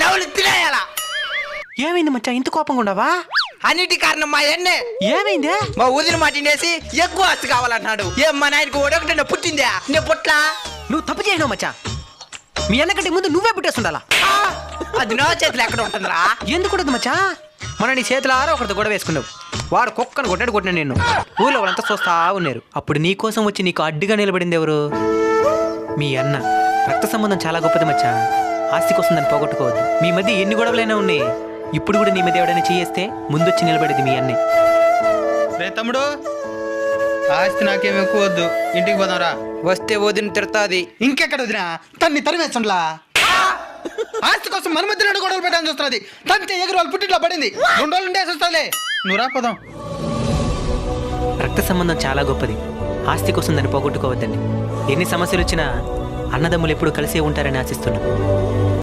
నవ్వులు తినేయాలా? ఏమైంది మచ్చా ఇంత కోపంగా ఉండవా? అన్నిటి కారణం మా అన్నే. ఏమైందే? మా ఊదిన మాటినేసి ఎక్కువ ఆస్తి కావాలంటున్నాడు. ఏం మా నాయనకు ఒకటి పుట్టిందా? నేను పుట్లా. నువ్వు తప్పు చేయను మచ్చా. మీ అన్నకంటే ముందు నువ్వే పుట్టేస్తుండాలా. అది నా చేతిలో ఎక్కడ ఉంటుందిరా? ఎందుకు ఉండదు మచ్చా? మన నీ చేతుల ఆరో ఒకరితో గొడవ వేసుకున్నావు. వాడు కుక్కను కొట్టిన నేను ఊళ్ళో వాళ్ళంతా చూస్తా ఉన్నారు. అప్పుడు నీ కోసం వచ్చి నీకు అడ్డుగా నిలబడింది ఎవరు? మీ అన్న. రక్త సంబంధం చాలా గొప్పది మచ్చా. ఆస్తి కోసం దాన్ని పోగొట్టుకోవద్దు. మీ మధ్య ఎన్ని గొడవలైనా ఉన్నాయి. ఇప్పుడు కూడా నీ మీద ఎవడైనా చేయేస్తే ముందొచ్చి నిలబడేది మీ అన్నే. రే తమ్ముడు, ఆస్తి నాకేం ఎక్కువ వద్దు, ఇంటికి పోదాంరా. వస్తే వదిన తిడతాది. ఇంకెక్కడ వదినా? తన్ని తరిమేస్తుండ్లా. ఆస్తి కోసం మన మధ్య రెండు గొడవలు పెట్టాలని చూస్తుంది. తంతే ఎగురు వాళ్ళు పుట్టిట్లో పడింది. 2 రోజులు ఉండేసి వస్తుంది. నువ్వు రా పోదాం. రక్త సంబంధం చాలా గొప్పది. ఆస్తి కోసం దాన్ని పోగొట్టుకోవద్దండి. ఎన్ని సమస్యలు వచ్చినా అన్నదమ్ములు ఎప్పుడు కలిసే ఉంటారని ఆశిస్తున్నాం.